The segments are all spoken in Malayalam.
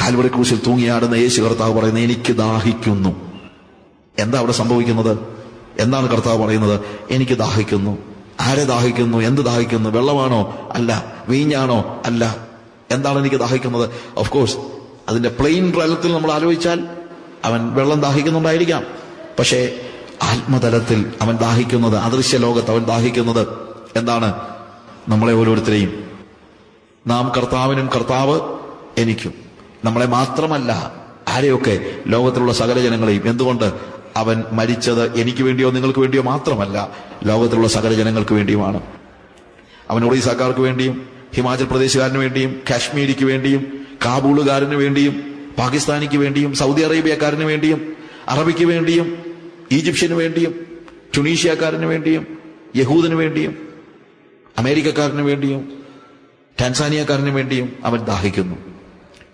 കാൽവറി ക്രൂശിൽ തൂങ്ങിയാടുന്ന യേശു കർത്താവ് പറയുന്നത്, എനിക്ക് ദാഹിക്കുന്നു. എന്താ അവിടെ സംഭവിക്കുന്നത്? എന്താണ് കർത്താവ് പറയുന്നത്? എനിക്ക് ദാഹിക്കുന്നു. ആരെ ദാഹിക്കുന്നു? എന്ത് ദാഹിക്കുന്നു? വെള്ളമാണോ? അല്ല. വീഞ്ഞാണോ? അല്ല. എന്താണ് എനിക്ക് ദാഹിക്കുന്നത്? ഓഫ് കോഴ്സ് അതിന്റെ പ്ലെയിൻ തലത്തിൽ നമ്മൾ ആലോചിച്ചാൽ അവൻ വെള്ളം ദാഹിക്കുന്നുണ്ടായിരിക്കാം. പക്ഷേ ആത്മതലത്തിൽ അവൻ ദാഹിക്കുന്നത്, അദൃശ്യ ലോകത്ത് അവൻ ദാഹിക്കുന്നത് എന്താണ്? നമ്മളെ ഓരോരുത്തരെയും. നാം കർത്താവിനും കർത്താവ് എനിക്കും. നമ്മളെ മാത്രമല്ല, ആരെയൊക്കെ? ലോകത്തിലുള്ള സകല ജനങ്ങളെയും. എന്തുകൊണ്ട്? അവൻ മരിച്ചത് എനിക്ക് വേണ്ടിയോ നിങ്ങൾക്ക് വേണ്ടിയോ മാത്രമല്ല, ലോകത്തിലുള്ള സകല ജനങ്ങൾക്ക് വേണ്ടിയുമാണ്. അവൻ ഒറീസക്കാർക്ക് വേണ്ടിയും ഹിമാചൽ പ്രദേശുകാരന് വേണ്ടിയും കാശ്മീരിക്ക് വേണ്ടിയും കാബൂളുകാരന് വേണ്ടിയും പാകിസ്ഥാനിക്ക് വേണ്ടിയും സൗദി അറേബ്യക്കാരന് വേണ്ടിയും അറബിക്ക് വേണ്ടിയും ഈജിപ്ഷ്യന് വേണ്ടിയും ടുണീഷ്യക്കാരന് വേണ്ടിയും യഹൂദിന് വേണ്ടിയും അമേരിക്കക്കാരന് വേണ്ടിയും ടാൻസാനിയക്കാരന് വേണ്ടിയും അവൻ ദാഹിക്കുന്നു.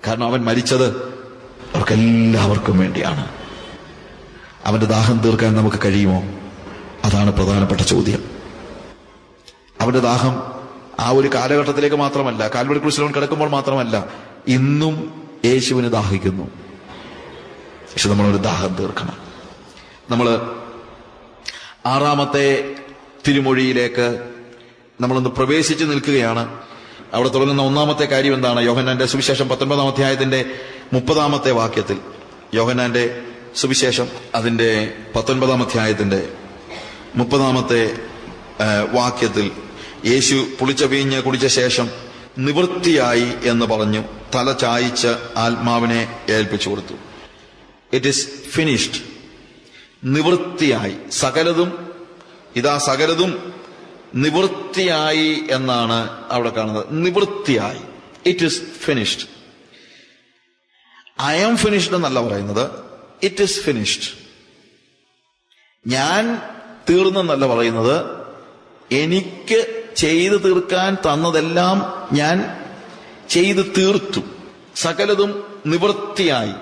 കാരണം അവൻ മരിച്ചത് അവർക്കെല്ലാവർക്കും വേണ്ടിയാണ്. അവന്റെ ദാഹം തീർക്കാൻ നമുക്ക് കഴിയുമോ? അതാണ് പ്രധാനപ്പെട്ട ചോദ്യം. അവന്റെ ദാഹം ആ ഒരു കാലഘട്ടത്തിലേക്ക് മാത്രമല്ല, കാൽവറി ക്രൂശിൽ അവൻ കിടക്കുമ്പോൾ മാത്രമല്ല, ഇന്നും യേശുവിന് ദാഹിക്കുന്നു. പക്ഷെ നമ്മളൊരു ദാഹം തീർക്കണം. നമ്മൾ 6-ാമത്തെ തിരുമൊഴിയിലേക്ക് നമ്മളൊന്ന് പ്രവേശിച്ച് നിൽക്കുകയാണ്. അവിടെ തുടങ്ങുന്ന 1-ാമത്തെ കാര്യം എന്താണ്? യോഹന്നാന്റെ സുവിശേഷം 19-ാം അധ്യായത്തിന്റെ 30-ാമത്തെ വാക്യത്തിൽ, യോഹന്നാന്റെ സുവിശേഷം അതിന്റെ 19-ാം അധ്യായത്തിന്റെ 30-ാമത്തെ വാക്യത്തിൽ യേശു പുളിച്ച വീഞ്ഞ് കുടിച്ച ശേഷം നിവൃത്തിയായി എന്ന് പറഞ്ഞു തല ചായ്ച്ച് ആത്മാവിനെ ഏൽപ്പിച്ചു കൊടുത്തു. It is finished. നിവൃത്തിയായി. സകലതും നിവൃത്തിയായി എന്നാണ് അവിടെ കാണുന്നത്. നിവൃത്തിയായി. It is finished. I am finished എന്നല്ല പറയുന്നത്, ഇറ്റ് ഈസ് ഫിനിഷ്ഡ്. ഞാൻ തീർന്നെന്നല്ല പറയുന്നത്, എനിക്ക് ചെയ്തു തീർക്കാൻ തന്നതെല്ലാം ഞാൻ ചെയ്തു തീർത്തു. സകലതും നിവൃത്തിയായി.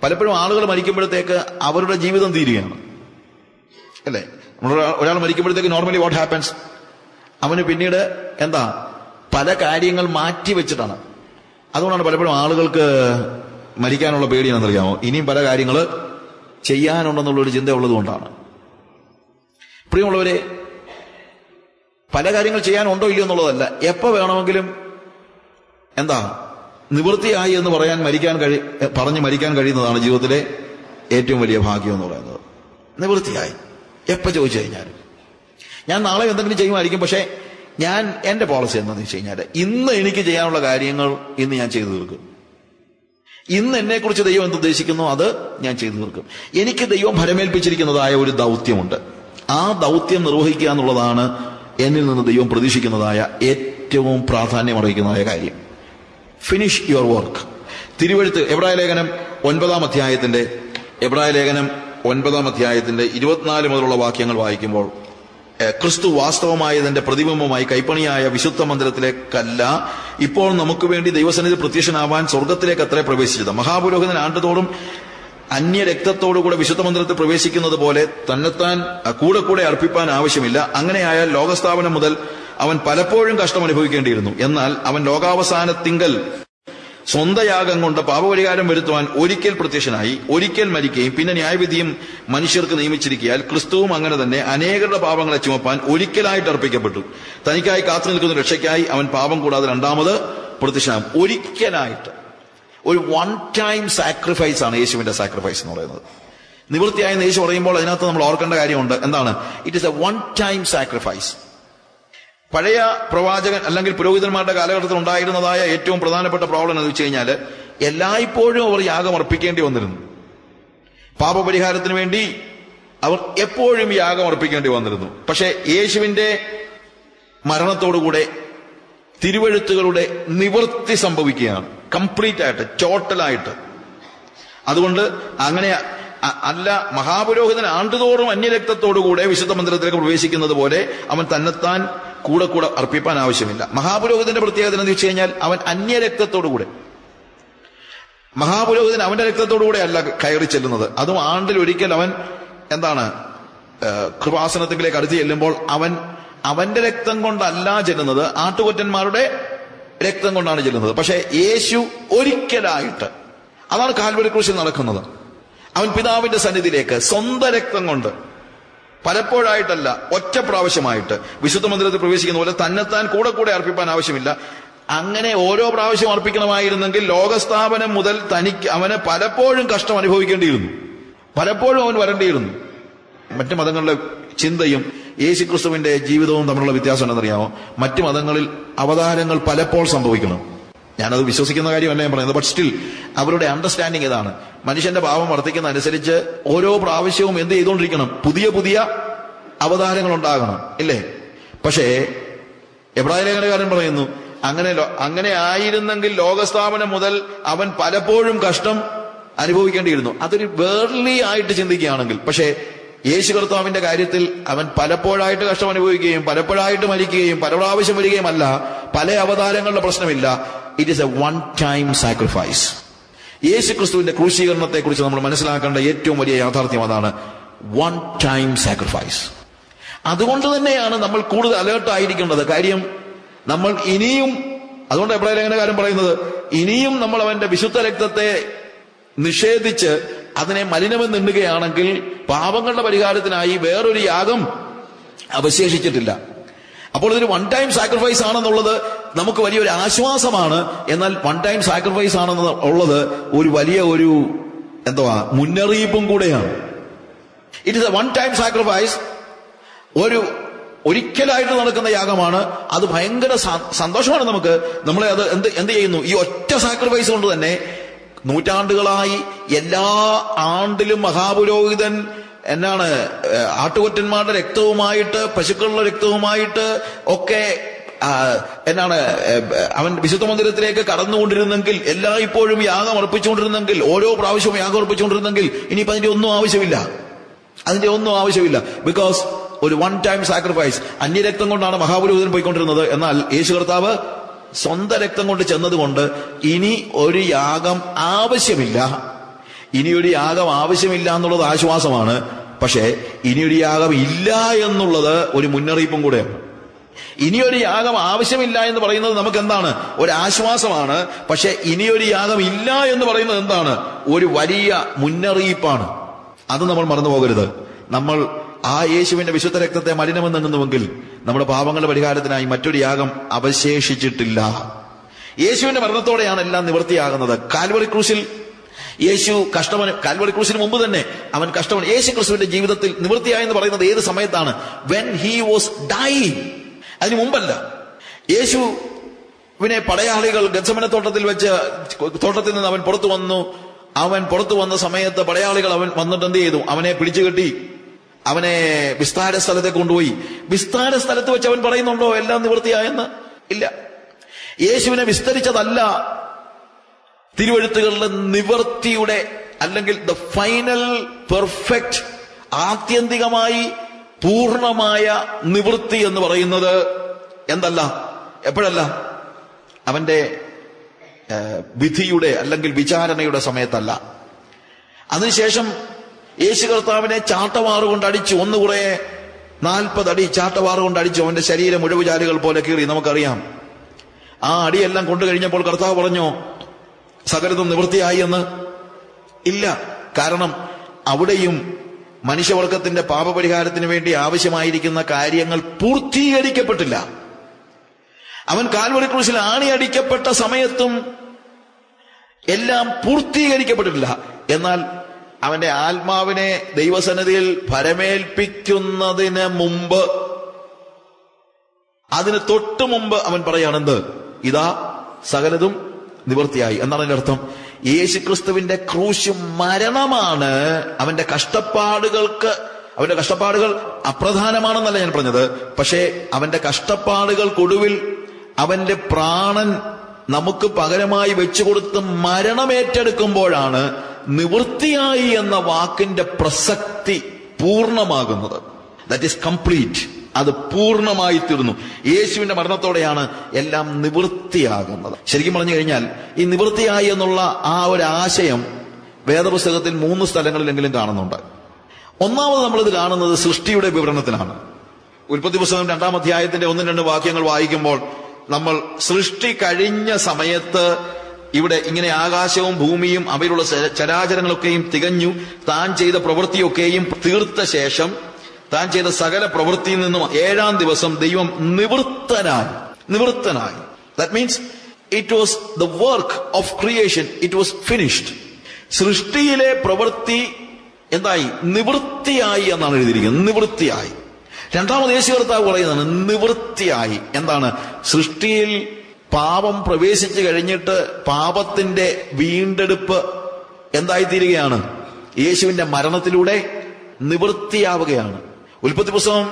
പലപ്പോഴും ആളുകൾ മരിക്കുമ്പോഴത്തേക്ക് അവരുടെ ജീവിതം തീരുകയാണ്, അല്ലേ? ഒരാൾ മരിക്കുമ്പോഴത്തേക്ക് നോർമലി വാട്ട് ഹാപ്പൻസ്? അവന് പിന്നീട് പല കാര്യങ്ങൾ മാറ്റി വെച്ചിട്ടാണ്. അതുകൊണ്ടാണ് പലപ്പോഴും ആളുകൾക്ക് മരിക്കാനുള്ള പേടി എന്നറിയാമോ? ഇനിയും പല കാര്യങ്ങൾ ചെയ്യാനുണ്ടെന്നുള്ളൊരു ചിന്ത ഉള്ളതുകൊണ്ടാണ്. പ്രിയമുള്ളവരെ, പല കാര്യങ്ങൾ ചെയ്യാനുണ്ടോ ഇല്ലയോ എന്നുള്ളതല്ല, എപ്പോ വേണമെങ്കിലും നിവൃത്തിയായി എന്ന് പറഞ്ഞ് മരിക്കാൻ കഴിയുന്നതാണ് ജീവിതത്തിലെ ഏറ്റവും വലിയ ഭാഗ്യം എന്ന് പറയുന്നത്. നിവൃത്തിയായി എപ്പോ ചോദിച്ചു കഴിഞ്ഞാലും. ഞാൻ നാളെ എന്തെങ്കിലും ചെയ്യുമായിരിക്കും, പക്ഷെ എന്റെ പോളിസി എന്താണെന്ന് വെച്ച് കഴിഞ്ഞാൽ, ഇന്ന് എനിക്ക് ചെയ്യാനുള്ള കാര്യങ്ങൾ ഇന്ന് ഞാൻ ചെയ്തു തീർക്കും. ഇന്ന് എന്നെക്കുറിച്ച് ദൈവം എന്തുദ്ദേശിക്കുന്നു അത് ഞാൻ ചെയ്തു തീർക്കും. എനിക്ക് ദൈവം ഭരമേൽപ്പിച്ചിരിക്കുന്നതായ ഒരു ദൗത്യമുണ്ട്. ആ ദൗത്യം നിർവഹിക്കുക എന്നുള്ളതാണ് എന്നിൽ നിന്ന് ദൈവം പ്രതീക്ഷിക്കുന്നതായ ഏറ്റവും പ്രാധാന്യം അർഹിക്കുന്നതായ കാര്യം. Finish your work. തിരുവെഴുത്ത് എബ്രായ ലേഖനം 9-ാം അധ്യായത്തിന്റെ 24 മുതലുള്ള വാക്യങ്ങൾ വായിക്കുമ്പോൾ, ക്രിസ്തു വാസ്തവമായതിന്റെ പ്രതിബിംബമായി കൈപ്പണിയായ വിശുദ്ധ മന്ദിരത്തിലേക്കല്ല, ഇപ്പോൾ നമുക്ക് വേണ്ടി ദൈവസന്നിധി പ്രത്യക്ഷനാവാൻ സ്വർഗത്തിലേക്ക് അത്രേ പ്രവേശിച്ചത്. മഹാപുരോഹിതൻ ആണ്ടുതോറും അന്യരക്തത്തോടുകൂടെ വിശുദ്ധ മന്ദിരത്തിൽ പ്രവേശിക്കുന്നത് പോലെ തന്നെത്താൻ കൂടെ അർപ്പിപ്പാൻ ആവശ്യമില്ല. അങ്ങനെയായാൽ ലോകസ്ഥാപനം മുതൽ അവൻ പലപ്പോഴും കഷ്ടം അനുഭവിക്കേണ്ടിയിരുന്നു. എന്നാൽ അവൻ ലോകാവസാനത്തിങ്കൽ സ്വന്തം യാഗം കൊണ്ട് പാപപരിഹാരം വരുത്തുവാൻ ഒരിക്കൽ പ്രത്യക്ഷനായി, ഒരിക്കൽ മരിക്കുകയും പിന്നെ ന്യായവിധിയും മനുഷ്യർക്ക് നിയമിച്ചിരിക്കയാൽ ക്രിസ്തുവും അങ്ങനെ തന്നെ അനേകരുടെ പാപങ്ങളെ ചുമപ്പാൻ ഒരിക്കലായിട്ട് അർപ്പിക്കപ്പെട്ടു. തനിക്കായി കാത്തു നിൽക്കുന്ന രക്ഷയ്ക്കായി അവൻ പാപം കൂടാതെ രണ്ടാമത് പ്രത്യക്ഷനാകും. ഒരിക്കലായിട്ട് ഒരു വൺ ടൈം സാക്രിഫൈസ് ആണ് യേശുവിന്റെ സാക്രിഫൈസ് എന്ന് പറയുന്നത്. നിവൃത്തിയായെന്ന് യേശു പറയുമ്പോൾ അതിനകത്ത് നമ്മൾ ഓർക്കേണ്ട കാര്യമുണ്ട്. It is a one time sacrifice. പഴയ പ്രവാചകൻ അല്ലെങ്കിൽ പുരോഹിതന്മാരുടെ കാലഘട്ടത്തിൽ ഉണ്ടായിരുന്നതായ ഏറ്റവും പ്രധാനപ്പെട്ട പ്രോബ്ലം എന്ന് വെച്ച് കഴിഞ്ഞാൽ, എല്ലായ്പ്പോഴും അവർ യാഗം അർപ്പിക്കേണ്ടി വന്നിരുന്നു. പാപപരിഹാരത്തിന് വേണ്ടി അവർ എപ്പോഴും യാഗം അർപ്പിക്കേണ്ടി വന്നിരുന്നു. പക്ഷെ യേശുവിന്റെ മരണത്തോടുകൂടെ തിരുവെഴുത്തുകളുടെ നിവൃത്തി സംഭവിക്കുകയാണ്. കംപ്ലീറ്റ് ആയിട്ട്, ടോട്ടലായിട്ട്. അതുകൊണ്ട് അങ്ങനെ അല്ല, മഹാപുരോഹിതൻ ആണ്ടുതോറും അന്യരക്തത്തോടുകൂടെ വിശുദ്ധ മന്ദിരത്തിലേക്ക് പ്രവേശിക്കുന്നത് പോലെ അവൻ തന്നെത്താൻ കൂടെ അർപ്പിപ്പാൻ ആവശ്യമില്ല. മഹാപുരോഹിതന്റെ പ്രത്യേകത എന്ന് വെച്ച് കഴിഞ്ഞാൽ, അവൻ അന്യരക്തത്തോടുകൂടെ, മഹാപുരോഹിതൻ അവന്റെ രക്തത്തോടുകൂടെ അല്ല കയറി ചെല്ലുന്നത്. അതും ആണ്ടിൽ ഒരിക്കൽ അവൻ കൃപാസനത്തിലേക്ക് അടുത്ത് ചെല്ലുമ്പോൾ അവന്റെ രക്തം കൊണ്ടല്ല ചെല്ലുന്നത്, ആട്ടുകൊറ്റന്മാരുടെ രക്തം കൊണ്ടാണ് ചെല്ലുന്നത്. പക്ഷെ യേശു ഒരിക്കലായിട്ട്, അതാണ് കാൽവരി ക്രൂശിൽ നടക്കുന്നത്. അവൻ പിതാവിന്റെ സന്നിധിയിലേക്ക് സ്വന്തം രക്തം കൊണ്ട്, പലപ്പോഴായിട്ടല്ല, ഒറ്റ പ്രാവശ്യമായിട്ട് വിശുദ്ധ മന്ദിരത്തിൽ പ്രവേശിക്കുന്ന പോലെ തന്നെത്താൻ കൂടെ കൂടെ അർപ്പിപ്പാൻ ആവശ്യമില്ല. അങ്ങനെ ഓരോ പ്രാവശ്യം അർപ്പിക്കണമായിരുന്നെങ്കിൽ ലോകസ്ഥാപനം മുതൽ അവന് പലപ്പോഴും കഷ്ടം അനുഭവിക്കേണ്ടിയിരുന്നു, പലപ്പോഴും അവൻ വരേണ്ടിയിരുന്നു. മറ്റു മതങ്ങളുടെ ചിന്തയും യേശുക്രിസ്തുവിന്റെ ജീവിതവും തമ്മിലുള്ള വ്യത്യാസം എന്താണെന്നറിയാമോ? മറ്റു മതങ്ങളിൽ അവതാരങ്ങൾ പലപ്പോൾ സംഭവിക്കണം. ഞാനത് വിശ്വസിക്കുന്ന കാര്യമല്ല ഞാൻ പറയുന്നത്. ബട്ട് സ്റ്റിൽ അവരുടെ അണ്ടർസ്റ്റാൻഡിങ് ഇതാണ്. മനുഷ്യന്റെ പാപം വർദ്ധിക്കുന്ന അനുസരിച്ച് ഓരോ പ്രാവശ്യവും എന്ത് ചെയ്തുകൊണ്ടിരിക്കണം? പുതിയ പുതിയ അവതാരങ്ങൾ ഉണ്ടാകണം, ഇല്ലേ? പക്ഷേ എബ്രായ ലേഖനകാരൻ പറയുന്നു, അങ്ങനെ ആയിരുന്നെങ്കിൽ ലോകസ്ഥാപനം മുതൽ അവൻ പലപ്പോഴും കഷ്ടം അനുഭവിക്കേണ്ടിയിരുന്നു. അതൊരു വേർലി ആയിട്ട് ചിന്തിക്കുകയാണെങ്കിൽ. പക്ഷേ യേശു കർത്താവിന്റെ കാര്യത്തിൽ അവൻ പലപ്പോഴായിട്ട് കഷ്ടം അനുഭവിക്കുകയും പലപ്പോഴായിട്ട് മരിക്കുകയും പല പ്രാവശ്യം വരികയും അല്ല. പല അവതാരങ്ങളുടെ പ്രശ്നമില്ല. It is a one time sacrifice. യേശു ക്രിസ്തുവിന്റെ ക്രൂശീകരണത്തെ കുറിച്ച് നമ്മൾ മനസ്സിലാക്കേണ്ട ഏറ്റവും വലിയ യാഥാർത്ഥ്യം അതാണ്, വൺ ടൈം സാക്രിഫൈസ്. അതുകൊണ്ട് തന്നെയാണ് നമ്മൾ കൂടുതൽ അലേർട്ട് ആയിരിക്കേണ്ടത്. കാര്യം നമ്മൾ ഇനിയും, അതുകൊണ്ട് എബ്രായ ലേഖനകാരൻ പറയുന്നത്, ഇനിയും നമ്മൾ അവന്റെ വിശുദ്ധ രക്തത്തെ നിഷേധിച്ച് അതിനെ മലിനമെന്നിടുകയാണെങ്കിൽ പാപങ്ങളുടെ പരിഹാരത്തിനായി വേറൊരു യാഗം അവശേഷിച്ചിട്ടില്ല. അപ്പോൾ ഇതൊരു വൺ ടൈം സാക്രിഫൈസ് ആണെന്നുള്ളത് നമുക്ക് വലിയൊരു ആശ്വാസമാണ്. എന്നാൽ വൺ ടൈം സാക്രിഫൈസ് ആണെന്ന് ഉള്ളത് ഒരു വലിയ മുന്നറിയിപ്പും കൂടെയാണ്. It is a one time sacrifice. ഒരിക്കലായിട്ട് നടക്കുന്ന യാഗമാണ്. അത് ഭയങ്കര സന്തോഷമാണ് നമുക്ക്. നമ്മളെ അത് എന്ത് ചെയ്യുന്നു? ഈ ഒറ്റ സാക്രിഫൈസ് കൊണ്ട് തന്നെ നൂറ്റാണ്ടുകളായി എല്ലാ ആണ്ടിലും മഹാപുരോഹിതൻ ആട്ടുകൊറ്റന്മാരുടെ രക്തവുമായിട്ട്, പശുക്കളുടെ രക്തവുമായിട്ട് ഒക്കെ അവൻ വിശുദ്ധ മന്ദിരത്തിലേക്ക് കടന്നുകൊണ്ടിരുന്നെങ്കിൽ, ഇപ്പോഴും യാഗം അർപ്പിച്ചുകൊണ്ടിരുന്നെങ്കിൽ, ഓരോ പ്രാവശ്യവും യാഗം അർപ്പിച്ചുകൊണ്ടിരുന്നെങ്കിൽ, ഇനിയിപ്പോ അതിന്റെ ഒന്നും ആവശ്യമില്ല. ബിക്കോസ് ഒരു വൺ ടൈം സാക്രിഫൈസ്. അന്യരക്തം കൊണ്ടാണ് മഹാപുരോഹിതൻ പോയിക്കൊണ്ടിരുന്നത്. എന്നാൽ യേശു കർത്താവ് സ്വന്തം രക്തം കൊണ്ട് ചെന്നതുകൊണ്ട് ഇനി ഒരു യാഗം ആവശ്യമില്ല. എന്നുള്ളത് ആശ്വാസമാണ്. പക്ഷേ ഇനിയൊരു യാഗം ഇല്ല എന്നുള്ളത് ഒരു മുന്നറിയിപ്പും കൂടെയാണ്. ഇനിയൊരു യാഗം ആവശ്യമില്ല എന്ന് പറയുന്നത് നമുക്ക് എന്താണ്? ഒരു ആശ്വാസമാണ്. പക്ഷെ ഇനിയൊരു യാഗം ഇല്ല എന്ന് പറയുന്നത് എന്താണ്? ഒരു വലിയ മുന്നറിയിപ്പാണ്. അത് നമ്മൾ മറന്നു പോകരുത്. നമ്മൾ ആ യേശുവിന്റെ വിശുദ്ധ രക്തത്തെ മലിനമെന്നെണ്ണുന്നുവെങ്കിൽ നമ്മുടെ പാപങ്ങളുടെ പരിഹാരത്തിനായി മറ്റൊരു യാഗം അവശേഷിച്ചിട്ടില്ല. യേശുവിന്റെ മരണത്തോടെയാണ് എല്ലാം നിവൃത്തിയാകുന്നത്. കാൽവറി ക്രൂശിൽ യേശു കാൽവറി ക്രൂശിന് മുമ്പ് തന്നെ അവൻ കഷ്ടം. യേശു ക്രിസ്തുവിന്റെ ജീവിതത്തിൽ നിവൃത്തിയായെന്ന് പറയുന്നത് ഏത് സമയത്താണ്? When he was dying. അതിനു മുമ്പല്ല. യേശുവിനെ പടയാളികൾ ഗത്സമന തോട്ടത്തിൽ നിന്ന് അവൻ പുറത്തു വന്നു. അവൻ പുറത്തു വന്ന സമയത്ത് പടയാളികൾ അവൻ വന്നിട്ട് എന്ത് ചെയ്തു? അവനെ പിടിച്ചുകെട്ടി അവനെ വിസ്താര സ്ഥലത്തെ കൊണ്ടുപോയി. വിസ്താര സ്ഥലത്ത് വെച്ച് അവൻ പറയുന്നുണ്ടോ എല്ലാം നിവൃത്തിയായെന്ന്? ഇല്ല. യേശുവിനെ വിസ്തരിച്ചതല്ല തിരുവെഴുത്തുകളിലെ നിവൃത്തിയുടെ, അല്ലെങ്കിൽ ദ ഫൈനൽ പെർഫെക്റ്റ്, ആത്യന്തികമായി പൂർണ്ണമായ നിവൃത്തി എന്ന് പറയുന്നത് എന്തല്ല, എപ്പോഴല്ല? അവന്റെ വിധിയുടെ അല്ലെങ്കിൽ വിചാരണയുടെ സമയത്തല്ല. അതിനുശേഷം യേശു കർത്താവിനെ ചാട്ടവാറുകൊണ്ട് അടിച്ചു. ഒന്നുകൂടെ 40 അടി ചാട്ടവാറുകൊണ്ട് അടിച്ചു. അവന്റെ ശരീരം മുഴവുചാലുകൾ പോലെ കീറി. നമുക്കറിയാം. ആ അടിയെല്ലാം കൊണ്ടു കഴിഞ്ഞപ്പോൾ കർത്താവ് പറഞ്ഞു സകലതും നിവൃത്തിയായി എന്ന്? ഇല്ല. കാരണം അവിടെയും മനുഷ്യവർഗത്തിന്റെ പാപപരിഹാരത്തിന് വേണ്ടി ആവശ്യമായിരിക്കുന്ന കാര്യങ്ങൾ പൂർത്തീകരിക്കപ്പെട്ടില്ല. അവൻ കാൽവറി ക്രൂശിൽ ആണിയടിക്കപ്പെട്ട സമയത്തും എല്ലാം പൂർത്തീകരിക്കപ്പെട്ടിട്ടില്ല. എന്നാൽ അവന്റെ ആത്മാവിനെ ദൈവസന്നിധിയിൽ ഭരമേൽപ്പിക്കുന്നതിന് മുമ്പ്, അതിന് തൊട്ടു മുമ്പ് അവൻ പറയാണെന്ത്? ഇതാ സകലതും നിവൃത്തിയായി. എന്നാണ് അതിന്റെ അർത്ഥം. യേശുക്രിസ്തുവിന്റെ ക്രൂശ് മരണമാണ് അവന്റെ കഷ്ടപ്പാടുകൾ അപ്രധാനമാണെന്നല്ല ഞാൻ പറഞ്ഞത്. പക്ഷേ അവന്റെ കഷ്ടപ്പാടുകൾക്കൊടുവിൽ അവന്റെ പ്രാണൻ നമുക്ക് പകരമായി വെച്ചുകൊടുത്ത് മരണമേറ്റെടുക്കുമ്പോഴാണ് നിവൃത്തിയായി എന്ന വാക്കിന്റെ പ്രസക്തി പൂർണ്ണമാകുന്നത്. That is complete. അത് പൂർണ്ണമായി തീർന്നു. യേശുവിന്റെ മരണത്തോടെയാണ് എല്ലാം നിവൃത്തിയാകുന്നത്. ശരിക്കും പറഞ്ഞു കഴിഞ്ഞാൽ ഈ നിവൃത്തിയായി എന്നുള്ള ആ ഒരു ആശയം വേദപുസ്തകത്തിൽ 3 സ്ഥലങ്ങളിലെങ്കിലും കാണുന്നുണ്ട്. ഒന്നാമത് നമ്മളിത് കാണുന്നത് സൃഷ്ടിയുടെ വിവരണത്തിലാണ്. ഉൽപ്പത്തി പുസ്തകം 2-ാം അധ്യായത്തിന്റെ 1-2 വാക്യങ്ങൾ വായിക്കുമ്പോൾ നമ്മൾ സൃഷ്ടി കഴിഞ്ഞ സമയത്ത് ഇവിടെ ഇങ്ങനെ ആകാശവും ഭൂമിയും അവയിലുള്ള ചരാചരങ്ങളൊക്കെയും തികഞ്ഞു, താൻ ചെയ്ത പ്രവൃത്തിയൊക്കെയും തീർത്ത ശേഷം താൻ ചെയ്ത സകല പ്രവൃത്തിയിൽ നിന്നും 7-ാം ദിവസം ദൈവം നിവൃത്തനായി. That means it was the work of creation, it was finished. സൃഷ്ടിയിലെ പ്രവൃത്തി എന്തായി? നിവൃത്തിയായി എന്നാണ് എഴുതിയിരിക്കുന്നത്. നിവൃത്തിയായി. രണ്ടാമത് യേശു കർത്താവ് പറയുന്നതാണ് നിവൃത്തിയായി. എന്താണ്? സൃഷ്ടിയിൽ പാപം പ്രവേശിച്ചു കഴിഞ്ഞിട്ട് പാപത്തിന്റെ വീണ്ടെടുപ്പ് എന്തായിത്തീരുകയാണ്? യേശുവിന്റെ മരണത്തിലൂടെ നിവൃത്തിയാവുകയാണ്. ഉൽപ്പത്തി പുസ്തകം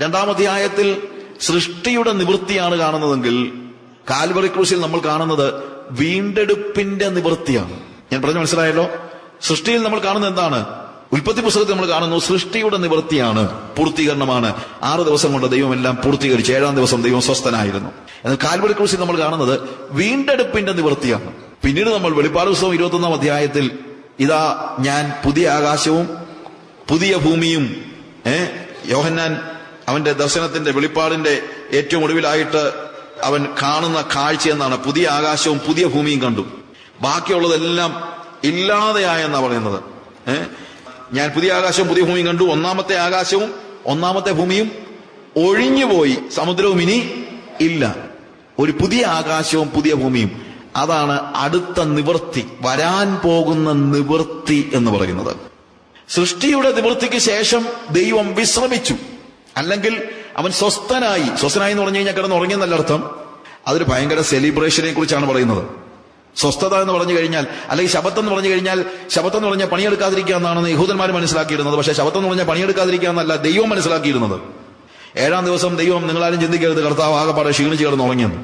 2-ാം അധ്യായത്തിൽ സൃഷ്ടിയുടെ നിവൃത്തിയാണ് കാണുന്നതെങ്കിൽ കാൽവറി ക്രൂശിൽ നമ്മൾ കാണുന്നത് വീണ്ടെടുപ്പിന്റെ നിവൃത്തിയാണ്. ഞാൻ പറഞ്ഞു മനസ്സിലായല്ലോ? സൃഷ്ടിയിൽ നമ്മൾ കാണുന്നത് എന്താണ്? ഉൽപ്പത്തി പുസ്തകത്തിൽ നമ്മൾ കാണുന്നു സൃഷ്ടിയുടെ നിവൃത്തിയാണ്, പൂർത്തീകരണമാണ്. 6 ദിവസം കൊണ്ട് ദൈവം എല്ലാം പൂർത്തീകരിച്ചു. 7-ാം ദിവസം ദൈവം സ്വസ്ഥനായിരുന്നു. എന്നാൽ കാൽവറി ക്രൂശിൽ നമ്മൾ കാണുന്നത് വീണ്ടെടുപ്പിന്റെ നിവൃത്തിയാണ്. പിന്നീട് നമ്മൾ വെളിപ്പാട് പുസ്തകം 21-ാം അധ്യായത്തിൽ ഇതാ ഞാൻ പുതിയ ആകാശവും പുതിയ ഭൂമിയും, യോഹന്നാൻ അവന്റെ ദർശനത്തിന്റെ വെളിപ്പാടിന്റെ ഏറ്റവും ഒടുവിലായിട്ട് അവൻ കാണുന്ന കാഴ്ച എന്നാണ് പുതിയ ആകാശവും പുതിയ ഭൂമിയും കണ്ടു. ബാക്കിയുള്ളതെല്ലാം ഇല്ലാതെയായെന്നാ പറയുന്നത്. ഞാൻ പുതിയ ആകാശവും പുതിയ ഭൂമിയും കണ്ടു. 1-ാമത്തെ ആകാശവും 1-ാമത്തെ ഭൂമിയും ഒഴിഞ്ഞുപോയി, സമുദ്രവും ഇനി ഇല്ല. ഒരു പുതിയ ആകാശവും പുതിയ ഭൂമിയും, അതാണ് അടുത്ത നിവൃത്തി, വരാൻ പോകുന്ന നിവൃത്തി എന്ന് പറയുന്നത്. സൃഷ്ടിയുടെ നിവൃത്തിക്ക് ശേഷം ദൈവം വിശ്രമിച്ചു, അല്ലെങ്കിൽ അവൻ സ്വസ്ഥനായി. സ്വസ്ഥനായി എന്ന് പറഞ്ഞു കഴിഞ്ഞാൽ കിടന്നുറങ്ങിയെന്നല്ല അർത്ഥം. അതൊരു ഭയങ്കര സെലിബ്രേഷനെ കുറിച്ചാണ് പറയുന്നത്. സ്വസ്ഥത എന്ന് പറഞ്ഞു കഴിഞ്ഞാൽ, അല്ലെങ്കിൽ ശബത്ത് എന്ന് പറഞ്ഞു കഴിഞ്ഞാൽ, ശബത്ത് എന്ന് പറഞ്ഞാൽ പണിയെടുക്കാതിരിക്കുക എന്നാണെന്ന് യഹൂദന്മാർ മനസ്സിലാക്കിയിരുന്നത്. പക്ഷേ ശബത്ത് എന്ന് പറഞ്ഞാൽ പണിയെടുക്കാതിരിക്കുക എന്നല്ല ദൈവം മനസ്സിലാക്കിയിരുന്നത്. 7-ാം ദിവസം ദൈവം, നിങ്ങളാരും ചിന്തിക്കരുത് കർത്താവ് ആകെപ്പാടെ ക്ഷീണിച്ച് കിടന്നുറങ്ങിയെന്ന്,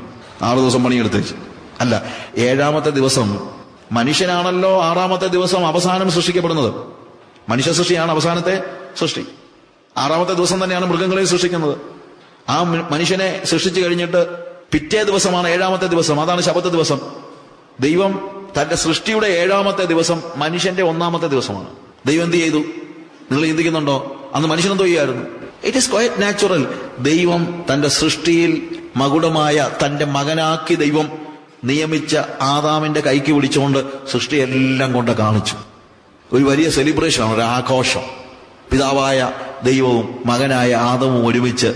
6 ദിവസം പണിയെടുത്തേച്ച്. അല്ല, 7-ാമത്തെ ദിവസം മനുഷ്യനാണല്ലോ 6-ാമത്തെ ദിവസം അവസാനം സൃഷ്ടിക്കപ്പെടുന്നത്. മനുഷ്യ സൃഷ്ടിയാണ് അവസാനത്തെ സൃഷ്ടി. 6-ാമത്തെ ദിവസം തന്നെയാണ് മൃഗങ്ങളെ സൃഷ്ടിക്കുന്നത്. ആ മനുഷ്യനെ സൃഷ്ടിച്ചു കഴിഞ്ഞിട്ട് പിറ്റേ ദിവസമാണ് 7-ാമത്തെ ദിവസം, അതാണ് ശബത്ത് ദിവസം. ദൈവം തന്റെ സൃഷ്ടിയുടെ 7-ാമത്തെ ദിവസം മനുഷ്യന്റെ 1-ാമത്തെ ദിവസമാണ്. ദൈവം എന്ത് ചെയ്തു? നിങ്ങൾ ചിന്തിക്കുന്നുണ്ടോ? അന്ന് മനുഷ്യനെന്തോ ചെയ്യായിരുന്നു? It is quiet natural. ദൈവം തന്റെ സൃഷ്ടിയിൽ മകുടമായ തന്റെ മകനാക്കി ദൈവം നിയമിച്ച ആദാമിന്റെ കൈക്ക് പിടിച്ചുകൊണ്ട് സൃഷ്ടിയെല്ലാം കൊണ്ട് കാണിച്ചു. ഒരു വലിയ സെലിബ്രേഷനാണ്, ഒരു ആഘോഷം. പിതാവായ ദൈവവും മകനായ ആദമും ഒരുമിച്ച്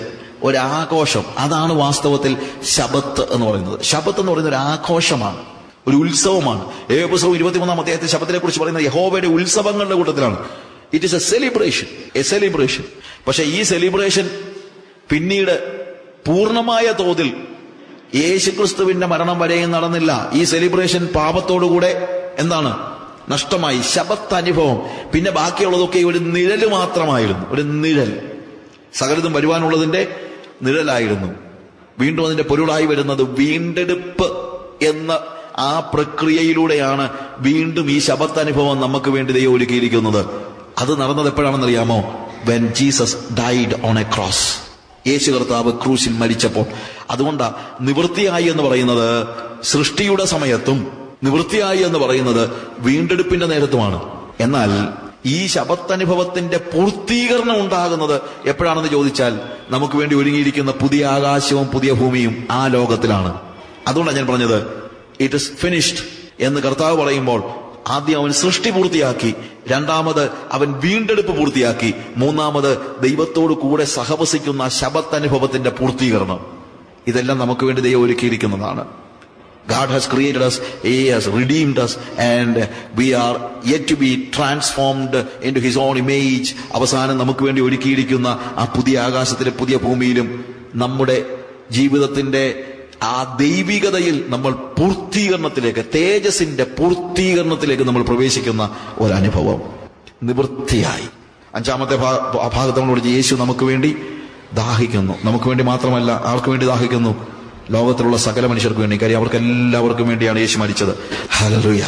ഒരാഘോഷം. അതാണ് വാസ്തവത്തിൽ ശബത്ത് എന്ന് പറയുന്നത്. ശബത്ത് എന്ന് പറയുന്ന ഒരു ആഘോഷമാണ്, ഒരു ഉത്സവമാണ്. പുസ്തകം 23-ാം അധ്യായത്തിൽ ശബത്തിനെ കുറിച്ച് പറയുന്നത് യഹോവയുടെ ഉത്സവങ്ങളുടെ കൂട്ടത്തിലാണ്. It is A celebration. പക്ഷെ ഈ സെലിബ്രേഷൻ പിന്നീട് പൂർണ്ണമായ തോതിൽ യേശുക്രിസ്തുവിന്റെ മരണം വരെയും നടന്നില്ല. ഈ സെലിബ്രേഷൻ പാപത്തോടുകൂടെ എന്താണ്? നഷ്ടമായി. ശബത്ത് അനുഭവം പിന്നെ ബാക്കിയുള്ളതൊക്കെ ഒരു നിഴല് മാത്രമായിരുന്നു. ഒരു നിഴൽ, സകലതും വരുവാനുള്ളതിന്റെ നിഴലായിരുന്നു. വീണ്ടും അതിന്റെ പൊരുളായി വരുന്നത് വീണ്ടെടുപ്പ് എന്ന ആ പ്രക്രിയയിലൂടെയാണ് വീണ്ടും ഈ ശബത്ത് അനുഭവം നമുക്ക് വേണ്ടി ദൈവം ഒരുക്കിയിരിക്കുന്നത്. അത് നടന്നത് എപ്പോഴാണെന്നറിയാമോ? When Jesus died on a cross. യേശു കർത്താവ് ക്രൂശിൽ മരിച്ചപ്പോൾ. അതുകൊണ്ടാ നിവൃത്തിയായി എന്ന് പറയുന്നത് സൃഷ്ടിയുടെ സമയത്തും നിവൃത്തിയായി എന്ന് പറയുന്നത് വീണ്ടെടുപ്പിന്റെ നേരത്തുമാണ്. എന്നാൽ ഈ ശബത്തനുഭവത്തിന്റെ പൂർത്തീകരണം ഉണ്ടാകുന്നത് എപ്പോഴാണെന്ന് ചോദിച്ചാൽ നമുക്ക് വേണ്ടി ഒരുങ്ങിയിരിക്കുന്ന പുതിയ ആകാശവും പുതിയ ഭൂമിയും ആ ലോകത്തിലാണ്. അതുകൊണ്ടാണ് ഞാൻ പറഞ്ഞത് ഇറ്റ് ഇസ് ഫിനിഷ്ഡ് എന്ന് കർത്താവ് പറയുമ്പോൾ ആദ്യം അവൻ സൃഷ്ടി പൂർത്തിയാക്കി, രണ്ടാമത് അവൻ വീണ്ടെടുപ്പ് പൂർത്തിയാക്കി, മൂന്നാമത് ദൈവത്തോടു കൂടെ സഹവസിക്കുന്ന ശബത്തനുഭവത്തിന്റെ പൂർത്തീകരണം. ഇതെല്ലാം നമുക്ക് വേണ്ടി ദൈവം ഒരുക്കിയിരിക്കുന്നതാണ്. God has created us, He has redeemed us, and we are yet to be transformed into His own image. അവസാനം നമുക്ക് വേണ്ടി ഒരുക്കിയിരിക്കുന്ന ആ പുതിയ ആകാശത്തിലെ പുതിയ ഭൂമിയിലും നമ്മുടെ ജീവിതത്തിന്റെ ആ ദൈവികതയിൽ നമ്മൾ പൂർത്തീകരണത്തിലേക്ക്, തേജസ്സിന്റെ പൂർത്തീകരണത്തിലേക്ക് നമ്മൾ പ്രവേശിക്കുന്ന ഒരനുഭവം. നിവൃത്തിയായി. 5-ാമത്തെ ഭാഗത്ത് നമ്മളോട് യേശു നമുക്ക് വേണ്ടി ദാഹിക്കുന്നു. നമുക്ക് വേണ്ടി മാത്രമല്ല, ആർക്ക് വേണ്ടി ദാഹിക്കുന്നു? ലോകത്തിലുള്ള സകല മനുഷ്യർക്ക് വേണ്ടി. കാര്യം അവർക്ക് എല്ലാവർക്കും വേണ്ടിയാണ് യേശു മരിച്ചത്. ഹല്ലേലൂയ.